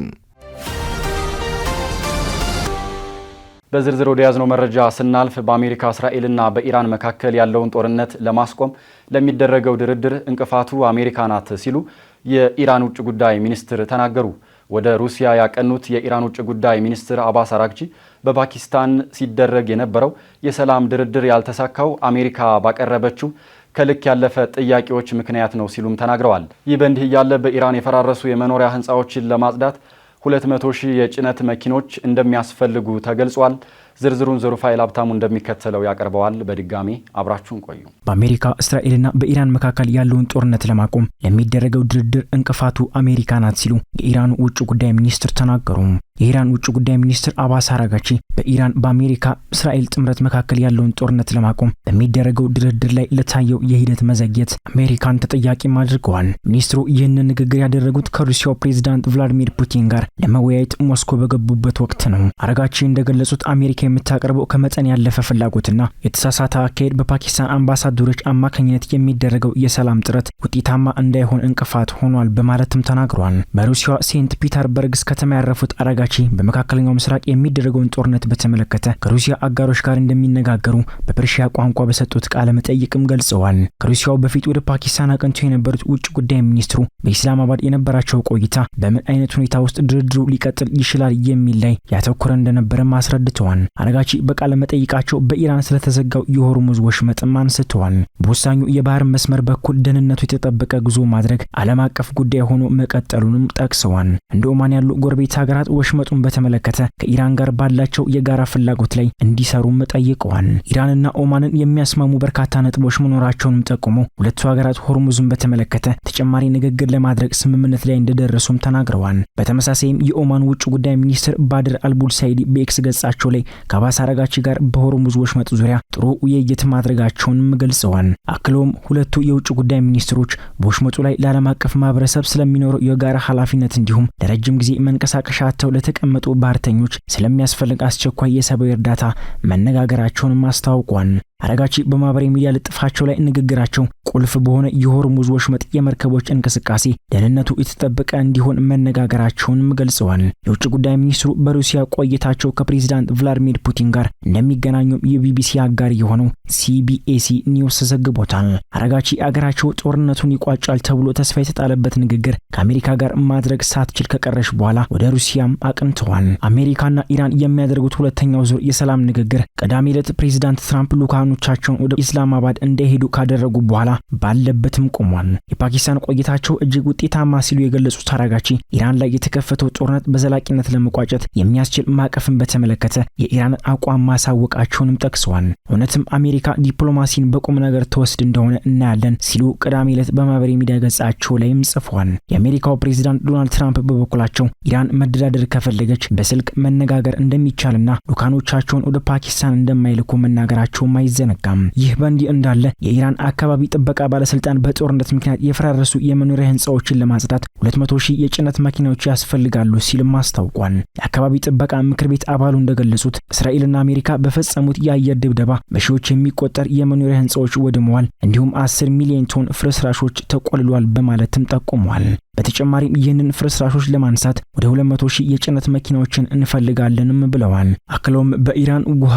በዝርዝር ወደ ያዝነው መረጃ ስናልፍ በአሜሪካ እስራኤልና በኢራን መካከል ያለውን ጦርነት ለማስቆም ለሚደረገው ድርድር እንቅፋቱ አሜሪካ ናት ሲሉ የኢራን ውጭ ጉዳይ ሚኒስትር ተናገሩ። ወደ ሩሲያ ያቀኑት የኢራን ውጭ ጉዳይ ሚኒስትር አባስ አራግቺ በፓኪስታን ሲደረግ የነበረው የሰላም ድርድር ያልተሳካው አሜሪካ ባቀረበችው ከልክ ያለፈ ጥያቄዎች ምክንያት ነው ሲሉም ተናግረዋል። ይህ በእንዲህ እያለ በኢራን የፈራረሱ የመኖሪያ ህንፃዎችን ለማጽዳት 200,000 የጭነት መኪኖች እንደሚያስፈልጉ ተገልጿል። ዝርዝሩን ዙሩፋኤል ሀብታሙ እንደሚከተለው ያቀርበዋል። በድጋሚ አብራችሁን ቆዩ። በአሜሪካ እስራኤልና በኢራን መካከል ያለውን ጦርነት ለማቆም ለሚደረገው ድርድር እንቅፋቱ አሜሪካ ናት ሲሉ የኢራን ውጭ ጉዳይ ሚኒስትር ተናገሩ። የኢራን ውጭ ጉዳይ ሚኒስትር አባስ አራጋቺ በኢራን በአሜሪካ እስራኤል ጥምረት መካከል ያለውን ጦርነት ለማቆም በሚደረገው ድርድር ላይ ለታየው የሂደት መዘግየት አሜሪካን ተጠያቂም አድርገዋል። ሚኒስትሩ ይህንን ንግግር ያደረጉት ከሩሲያው ፕሬዝዳንት ቭላዲሚር ፑቲን ጋር ለመወያየት ሞስኮ በገቡበት ወቅት ነው። አራጋቺ እንደገለጹት አሜሪካ የምታቀርበው ከመጠን ያለፈ ፍላጎትና የተሳሳተ አካሄድ በፓኪስታን አምባሳደሮች አማካኝነት የሚደረገው የሰላም ጥረት ውጤታማ እንዳይሆን እንቅፋት ሆኗል በማለትም ተናግረዋል። በሩሲያ ሴንት ፒተርበርግስ ከተማ ያረፉት አራጋቺ በመካከለኛው ምስራቅ የሚደረገውን ጦርነት በተመለከተ ከሩሲያ አጋሮች ጋር እንደሚነጋገሩ በፐርሺያ ቋንቋ በሰጡት ቃለ መጠይቅም ገልጸዋል። ከሩሲያው በፊት ወደ ፓኪስታን አቅንተው የነበሩት ውጭ ጉዳይ ሚኒስትሩ በኢስላማባድ የነበራቸው ቆይታ በምን አይነት ሁኔታ ውስጥ ድርድሩ ሊቀጥል ይችላል የሚል ላይ ያተኮረ እንደነበረም አስረድተዋል። አራጋቺ በቃለ መጠይቃቸው በኢራን ስለተዘጋው የሆርሙዝ ወሽመጥም አንስተዋል። በወሳኙ የባህር መስመር በኩል ደህንነቱ የተጠበቀ ጉዞ ማድረግ ዓለም አቀፍ ጉዳይ ሆኖ መቀጠሉንም ጠቅሰዋል። እንደ ኦማን ያሉ ጎረቤት ሀገራት ወሽመጡን በተመለከተ ከኢራን ጋር ባላቸው የጋራ ፍላጎት ላይ እንዲሰሩም ጠይቀዋል። ኢራንና ኦማንን የሚያስማሙ በርካታ ነጥቦች መኖራቸውንም ጠቁመው ሁለቱ ሀገራት ሆርሙዝን በተመለከተ ተጨማሪ ንግግር ለማድረግ ስምምነት ላይ እንደደረሱም ተናግረዋል። በተመሳሳይም የኦማን ውጭ ጉዳይ ሚኒስትር ባድር አልቡልሳይዲ በኤክስ ገጻቸው ላይ ከአባስ አራጋቺ ጋር በሆርሙዝ ወሽመጥ ዙሪያ ጥሩ ውይይት ማድረጋቸውንም ገልጸዋል። አክለውም ሁለቱ የውጭ ጉዳይ ሚኒስትሮች በወሽመጡ ላይ ለዓለም አቀፍ ማህበረሰብ ስለሚኖረው የጋራ ኃላፊነት እንዲሁም ለረጅም ጊዜ መንቀሳቀሻቸው ለተቀመጡ ባህርተኞች ስለሚያስፈልግ አስቸኳይ የሰብአዊ እርዳታ መነጋገራቸውንም አስታውቋል። አራጋቺ በማህበራዊ ሚዲያ ልጥፋቸው ላይ ንግግራቸው ቁልፍ በሆነ የሆርሙዝ ወሽመጥ የመርከቦች እንቅስቃሴ ደህንነቱ የተጠበቀ እንዲሆን መነጋገራቸውንም ገልጸዋል። የውጭ ጉዳይ ሚኒስትሩ በሩሲያ ቆይታቸው ከፕሬዝዳንት ቭላዲሚር ፑቲን ጋር እንደሚገናኙም የቢቢሲ አጋር የሆነው ሲቢኤሲ ኒውስ ዘግቦታል። አራጋቺ አገራቸው ጦርነቱን ይቋጫል ተብሎ ተስፋ የተጣለበት ንግግር ከአሜሪካ ጋር ማድረግ ሳትችል ከቀረሽ በኋላ ወደ ሩሲያም አቅንተዋል። አሜሪካና ኢራን የሚያደርጉት ሁለተኛው ዙር የሰላም ንግግር ቅዳሜ ዕለት ፕሬዝዳንት ትራምፕ ቻቸውን ወደ ኢስላማባድ እንደሄዱ ካደረጉ በኋላ ባለበትም ቆሟል። የፓኪስታን ቆይታቸው እጅግ ውጤታማ ሲሉ የገለጹት አራጋቺ ኢራን ላይ የተከፈተው ጦርነት በዘላቂነት ለመቋጨት የሚያስችል ማዕቀፍን በተመለከተ የኢራንን አቋም ማሳወቃቸውንም ጠቅሰዋል። እውነትም አሜሪካ ዲፕሎማሲን በቁም ነገር ተወስድ እንደሆነ እናያለን ሲሉ ቅዳሜ ዕለት በማህበራዊ ሚዲያ ገጻቸው ላይም ጽፏል። የአሜሪካው ፕሬዝዳንት ዶናልድ ትራምፕ በበኩላቸው ኢራን መደራደር ከፈለገች በስልክ መነጋገር እንደሚቻልና ሉካኖቻቸውን ወደ ፓኪስታን እንደማይልኩ መናገራቸው ዘነጋም። ይህ በእንዲህ እንዳለ የኢራን አካባቢ ጥበቃ ባለስልጣን በጦርነት ምክንያት የፈራረሱ የመኖሪያ ህንጻዎችን ለማጽዳት 200,000 የጭነት መኪናዎች ያስፈልጋሉ ሲልም አስታውቋል። የአካባቢ ጥበቃ ምክር ቤት አባሉ እንደገለጹት እስራኤልና አሜሪካ በፈጸሙት የአየር ድብደባ በሺዎች የሚቆጠር የመኖሪያ ህንጻዎች ወድመዋል፣ እንዲሁም 10 ሚሊዮን ቶን ፍርስራሾች ተቆልሏል በማለትም ጠቁመዋል። በተጨማሪም ይህንን ፍርስራሾች ለማንሳት ወደ 200 ሺህ የጭነት መኪናዎችን እንፈልጋለንም ብለዋል። አክለውም በኢራን ውሃ፣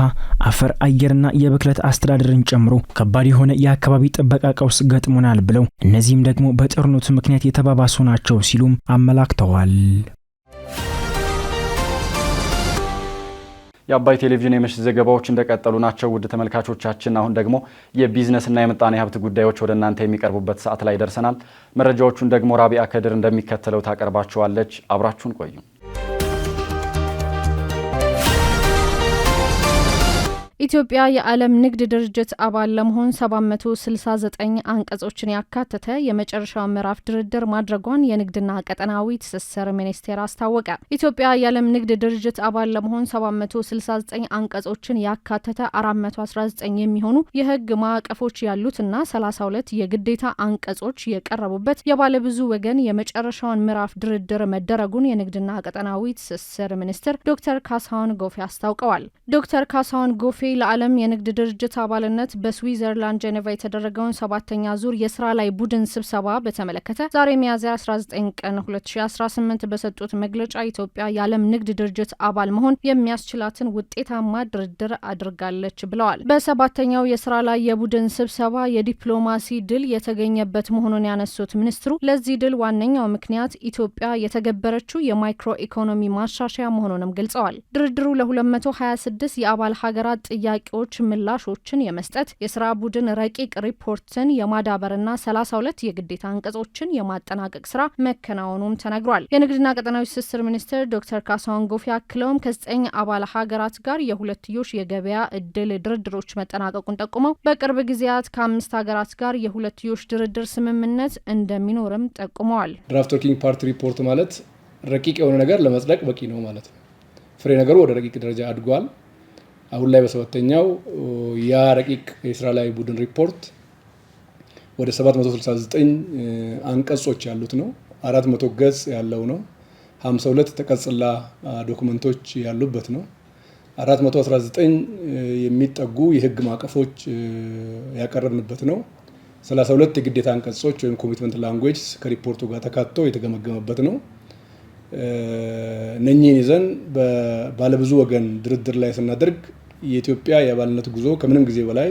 አፈር፣ አየርና የብክለት አስተዳደርን ጨምሮ ከባድ የሆነ የአካባቢ ጥበቃ ቀውስ ገጥሞናል ብለው እነዚህም ደግሞ በጦርነቱ ምክንያት የተባባሱ ናቸው ሲሉም አመላክተዋል። የአባይ ቴሌቪዥን የምሽት ዘገባዎች እንደቀጠሉ ናቸው። ውድ ተመልካቾቻችን አሁን ደግሞ የቢዝነስና የምጣኔ ሀብት ጉዳዮች ወደ እናንተ የሚቀርቡበት ሰዓት ላይ ደርሰናል። መረጃዎቹን ደግሞ ራቢያ ከድር እንደሚከተለው ታቀርባቸዋለች። አብራችሁን ቆዩ። ኢትዮጵያ የዓለም ንግድ ድርጅት አባል ለመሆን 769 አንቀጾችን ያካተተ የመጨረሻው ምዕራፍ ድርድር ማድረጓን የንግድና ቀጠናዊ ትስስር ሚኒስቴር አስታወቀ። ኢትዮጵያ የዓለም ንግድ ድርጅት አባል ለመሆን 769 አንቀጾችን ያካተተ 419 የሚሆኑ የሕግ ማዕቀፎች ያሉትና 32 የግዴታ አንቀጾች የቀረቡበት የባለብዙ ወገን የመጨረሻውን ምዕራፍ ድርድር መደረጉን የንግድና ቀጠናዊ ትስስር ሚኒስትር ዶክተር ካሳሁን ጎፌ አስታውቀዋል። ዶክተር ካሳሁን ጎፌ ለዓለም የንግድ ድርጅት አባልነት በስዊዘርላንድ ጄኔቫ የተደረገውን 7ኛ ዙር የስራ ላይ ቡድን ስብሰባ በተመለከተ ዛሬ ሚያዝያ 19 ቀን 2018 በሰጡት መግለጫ ኢትዮጵያ የዓለም ንግድ ድርጅት አባል መሆን የሚያስችላትን ውጤታማ ድርድር አድርጋለች ብለዋል። በ7ኛው የስራ ላይ የቡድን ስብሰባ የዲፕሎማሲ ድል የተገኘበት መሆኑን ያነሱት ሚኒስትሩ ለዚህ ድል ዋነኛው ምክንያት ኢትዮጵያ የተገበረችው የማይክሮ ኢኮኖሚ ማሻሻያ መሆኑንም ገልጸዋል። ድርድሩ ለ226 የአባል ሀገራት ጥያቄዎች ምላሾችን የመስጠት የስራ ቡድን ረቂቅ ሪፖርትን የማዳበርና 32 የግዴታ አንቀጾችን የማጠናቀቅ ስራ መከናወኑም ተነግሯል። የንግድና ቀጠናዊ ትስስር ሚኒስትር ዶክተር ካሳሁን ጎፌ አክለውም ከ9 አባል ሀገራት ጋር የሁለትዮሽ የገበያ እድል ድርድሮች መጠናቀቁን ጠቁመው በቅርብ ጊዜያት ከ5 ሀገራት ጋር የሁለትዮሽ ድርድር ስምምነት እንደሚኖርም ጠቁመዋል። ድራፍት ወርኪንግ ፓርቲ ሪፖርት ማለት ረቂቅ የሆነ ነገር ለመጽደቅ በቂ ነው ማለት ነው። ፍሬ ነገሩ ወደ ረቂቅ ደረጃ አድጓል። አሁን ላይ በ7ኛው ያ ረቂቅ የስራ ላይ ቡድን ሪፖርት ወደ 769 አንቀጾች ያሉት ነው። 400 ገጽ ያለው ነው። 52 ተቀጽላ ዶክመንቶች ያሉበት ነው። 419 የሚጠጉ የህግ ማዕቀፎች ያቀረብንበት ነው። 32 የግዴታ አንቀጾች ወይም ኮሚትመንት ላንጉዌጅ ከሪፖርቱ ጋር ተካቶ የተገመገመበት ነው። እነኚህን ይዘን ባለብዙ ወገን ድርድር ላይ ስናደርግ የኢትዮጵያ የአባልነት ጉዞ ከምንም ጊዜ በላይ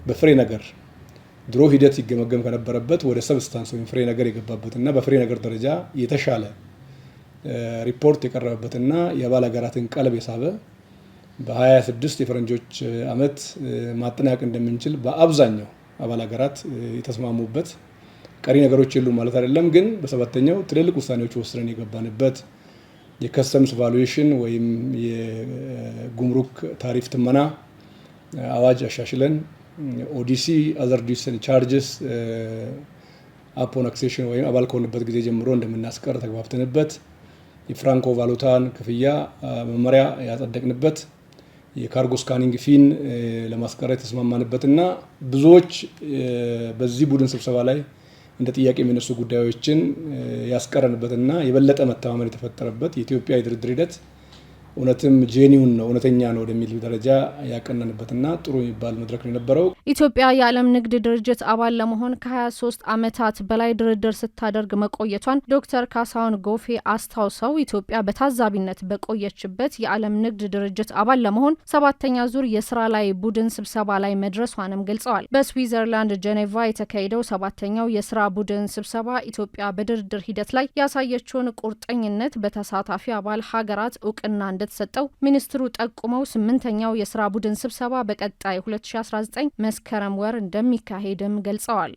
በፍሬ ነገር ድሮ ሂደት ይገመገም ከነበረበት ወደ ሰብስታንስ ወይም ፍሬ ነገር የገባበትና በፍሬ ነገር ደረጃ የተሻለ ሪፖርት የቀረበበትና የአባል ሀገራትን ቀልብ የሳበ በ26 የፈረንጆች ዓመት ማጠናቀቅ እንደምንችል በአብዛኛው አባል ሀገራት የተስማሙበት ቀሪ ነገሮች የሉ ማለት አይደለም። ግን በ7ኛው ትልልቅ ውሳኔዎች ወስነን የገባንበት የከስተምስ ቫሉዌሽን ወይም የጉምሩክ ታሪፍ ትመና አዋጅ አሻሽለን ኦዲሲ አዘር ዲዩቲስ ኤንድ ቻርጅስ አፖን አክሴሽን ወይም አባል ከሆንበት ጊዜ ጀምሮ እንደምናስቀር ተግባብተንበት የፍራንኮ ቫሉታን ክፍያ መመሪያ ያጸደቅንበት የካርጎ ስካኒንግ ፊን ለማስቀረት የተስማማንበትና ብዙዎች በዚህ ቡድን ስብሰባ ላይ እንደ ጥያቄ የሚነሱ ጉዳዮችን ያስቀረንበትና የበለጠ መተማመን የተፈጠረበት የኢትዮጵያ የድርድር ሂደት እውነትም ጄኒውን ነው እውነተኛ ነው ወደሚል ደረጃ ያቀናንበትና ጥሩ የሚባል መድረክ ነው የነበረው። ኢትዮጵያ የዓለም ንግድ ድርጅት አባል ለመሆን ከ23 ዓመታት በላይ ድርድር ስታደርግ መቆየቷን ዶክተር ካሳሁን ጎፌ አስታውሰው ኢትዮጵያ በታዛቢነት በቆየችበት የዓለም ንግድ ድርጅት አባል ለመሆን 7ኛ ዙር የስራ ላይ ቡድን ስብሰባ ላይ መድረሷንም ገልጸዋል። በስዊዘርላንድ ጄኔቫ የተካሄደው 7ኛው የስራ ቡድን ስብሰባ ኢትዮጵያ በድርድር ሂደት ላይ ያሳየችውን ቁርጠኝነት በተሳታፊ አባል ሀገራት እውቅና ተሰጠው ሚኒስትሩ ጠቁመው 8ኛው የስራ ቡድን ስብሰባ በቀጣይ 2019 መስከረም ወር እንደሚካሄድም ገልጸዋል።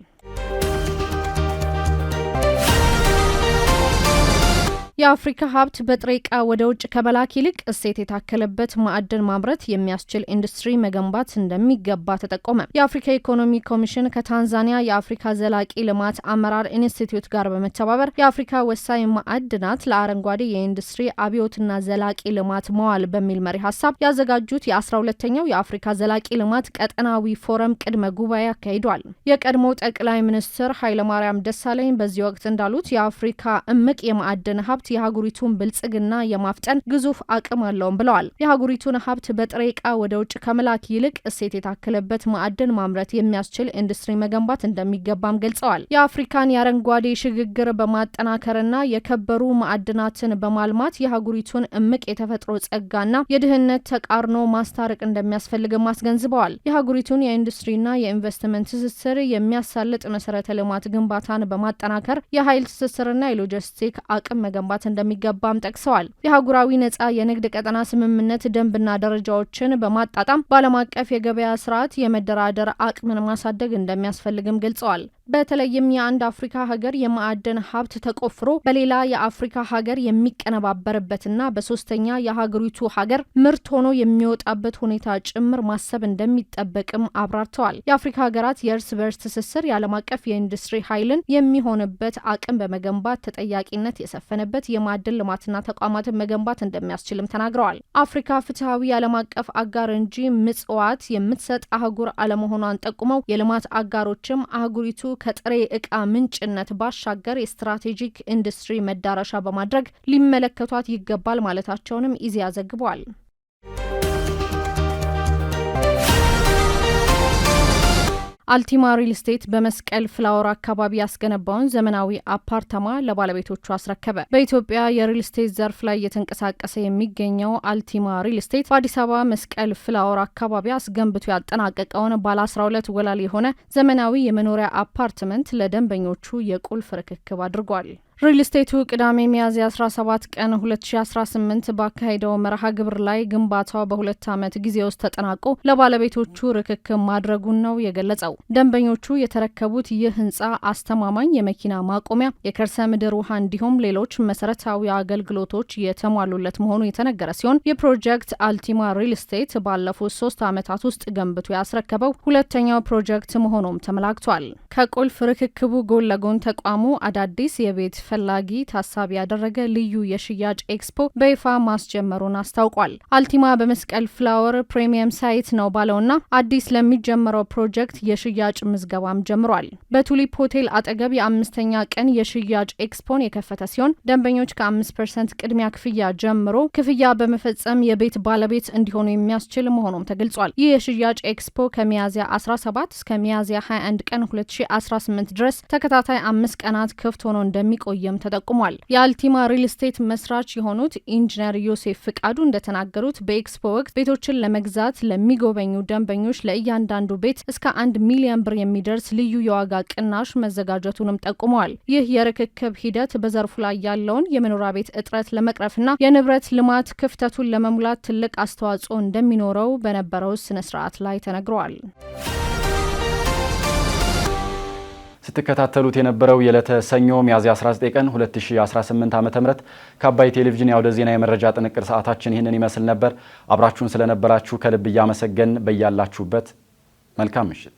የአፍሪካ ሀብት በጥሬ ዕቃ ወደ ውጭ ከመላክ ይልቅ እሴት የታከለበት ማዕድን ማምረት የሚያስችል ኢንዱስትሪ መገንባት እንደሚገባ ተጠቆመ። የአፍሪካ ኢኮኖሚ ኮሚሽን ከታንዛኒያ የአፍሪካ ዘላቂ ልማት አመራር ኢንስቲትዩት ጋር በመተባበር የአፍሪካ ወሳኝ ማዕድናት ለአረንጓዴ የኢንዱስትሪ አብዮትና ዘላቂ ልማት መዋል በሚል መሪ ሀሳብ ያዘጋጁት የ12ኛው የአፍሪካ ዘላቂ ልማት ቀጠናዊ ፎረም ቅድመ ጉባኤ አካሂዷል። የቀድሞው ጠቅላይ ሚኒስትር ኃይለማርያም ደሳለኝ በዚህ ወቅት እንዳሉት የአፍሪካ እምቅ የማዕድን ሀብት የሀገሪቱን ብልጽግና የማፍጠን ግዙፍ አቅም አለውም ብለዋል። የሀገሪቱን ሀብት በጥሬ ዕቃ ወደ ውጭ ከመላክ ይልቅ እሴት የታከለበት ማዕድን ማምረት የሚያስችል ኢንዱስትሪ መገንባት እንደሚገባም ገልጸዋል። የአፍሪካን የአረንጓዴ ሽግግር በማጠናከርና የከበሩ ማዕድናትን በማልማት የሀገሪቱን እምቅ የተፈጥሮ ጸጋና የድህነት ተቃርኖ ማስታረቅ እንደሚያስፈልግም አስገንዝበዋል። የሀገሪቱን የኢንዱስትሪና የኢንቨስትመንት ትስስር የሚያሳልጥ መሰረተ ልማት ግንባታን በማጠናከር የኃይል ትስስርና የሎጂስቲክ አቅም መገንባት እንደሚገባም ጠቅሰዋል። የአህጉራዊ ነጻ የንግድ ቀጠና ስምምነት ደንብና ደረጃዎችን በማጣጣም በዓለም አቀፍ የገበያ ስርዓት የመደራደር አቅምን ማሳደግ እንደሚያስፈልግም ገልጸዋል። በተለይም የአንድ አፍሪካ ሀገር የማዕድን ሀብት ተቆፍሮ በሌላ የአፍሪካ ሀገር የሚቀነባበርበትና በሶስተኛ የሀገሪቱ ሀገር ምርት ሆኖ የሚወጣበት ሁኔታ ጭምር ማሰብ እንደሚጠበቅም አብራርተዋል። የአፍሪካ ሀገራት የእርስ በርስ ትስስር የዓለም አቀፍ የኢንዱስትሪ ኃይልን የሚሆንበት አቅም በመገንባት ተጠያቂነት የሰፈነበት የማዕድን ልማትና ተቋማትን መገንባት እንደሚያስችልም ተናግረዋል። አፍሪካ ፍትሐዊ የዓለም አቀፍ አጋር እንጂ ምጽዋት የምትሰጥ አህጉር አለመሆኗን ጠቁመው የልማት አጋሮችም አህጉሪቱ ከጥሬ ዕቃ ምንጭነት ባሻገር የስትራቴጂክ ኢንዱስትሪ መዳረሻ በማድረግ ሊመለከቷት ይገባል ማለታቸውንም ኢዜአ ዘግቧል። አልቲማ ሪል ስቴት በመስቀል ፍላወር አካባቢ ያስገነባውን ዘመናዊ አፓርታማ ለባለቤቶቹ አስረከበ። በኢትዮጵያ የሪል ስቴት ዘርፍ ላይ እየተንቀሳቀሰ የሚገኘው አልቲማ ሪል ስቴት በአዲስ አበባ መስቀል ፍላወር አካባቢ አስገንብቶ ያጠናቀቀውን ባለ 12 ወለል የሆነ ዘመናዊ የመኖሪያ አፓርትመንት ለደንበኞቹ የቁልፍ ርክክብ አድርጓል። ሪል ስቴቱ ቅዳሜ ሚያዝያ 17 ቀን 2018 ባካሄደው መርሃ ግብር ላይ ግንባታው በ2 ዓመት ጊዜ ውስጥ ተጠናቆ ለባለቤቶቹ ርክክብ ማድረጉን ነው የገለጸው። ደንበኞቹ የተረከቡት ይህ ህንፃ አስተማማኝ የመኪና ማቆሚያ፣ የከርሰ ምድር ውሃ እንዲሁም ሌሎች መሰረታዊ አገልግሎቶች የተሟሉለት መሆኑ የተነገረ ሲሆን የፕሮጀክት አልቲማ ሪል ስቴት ባለፉት 3 ዓመታት ውስጥ ገንብቶ ያስረከበው ሁለተኛው ፕሮጀክት መሆኑም ተመላክቷል። ከቁልፍ ርክክቡ ጎን ለጎን ተቋሙ አዳዲስ የቤት ፈላጊ ታሳቢ ያደረገ ልዩ የሽያጭ ኤክስፖ በይፋ ማስጀመሩን አስታውቋል። አልቲማ በመስቀል ፍላወር ፕሪሚየም ሳይት ነው ባለውና አዲስ ለሚጀምረው ፕሮጀክት የሽያጭ ምዝገባም ጀምሯል። በቱሊፕ ሆቴል አጠገብ የ5ኛ ቀን የሽያጭ ኤክስፖን የከፈተ ሲሆን ደንበኞች ከ5% ቅድሚያ ክፍያ ጀምሮ ክፍያ በመፈጸም የቤት ባለቤት እንዲሆኑ የሚያስችል መሆኑም ተገልጿል። ይህ የሽያጭ ኤክስፖ ከሚያዝያ 17 እስከ ሚያዝያ 21 ቀን 2018 ድረስ ተከታታይ 5 ቀናት ክፍት ሆኖ እንደሚቆይ ተጠቁሟል። የአልቲማ ሪል ስቴት መስራች የሆኑት ኢንጂነር ዮሴፍ ፍቃዱ እንደተናገሩት በኤክስፖ ወቅት ቤቶችን ለመግዛት ለሚጎበኙ ደንበኞች ለእያንዳንዱ ቤት እስከ 1 ሚሊዮን ብር የሚደርስ ልዩ የዋጋ ቅናሽ መዘጋጀቱንም ጠቁመዋል። ይህ የርክክብ ሂደት በዘርፉ ላይ ያለውን የመኖሪያ ቤት እጥረት ለመቅረፍና የንብረት ልማት ክፍተቱን ለመሙላት ትልቅ አስተዋጽኦ እንደሚኖረው በነበረው ስነ ስርዓት ላይ ተነግሯል። ስትከታተሉት የነበረው የዕለተ ሰኞ ሚያዝያ 19 ቀን 2018 ዓ.ም ከአባይ ቴሌቪዥን የአውደ ዜና የመረጃ ጥንቅር ሰዓታችን ይህንን ይመስል ነበር። አብራችሁን ስለነበራችሁ ከልብ እያመሰገን በያላችሁበት መልካም ምሽት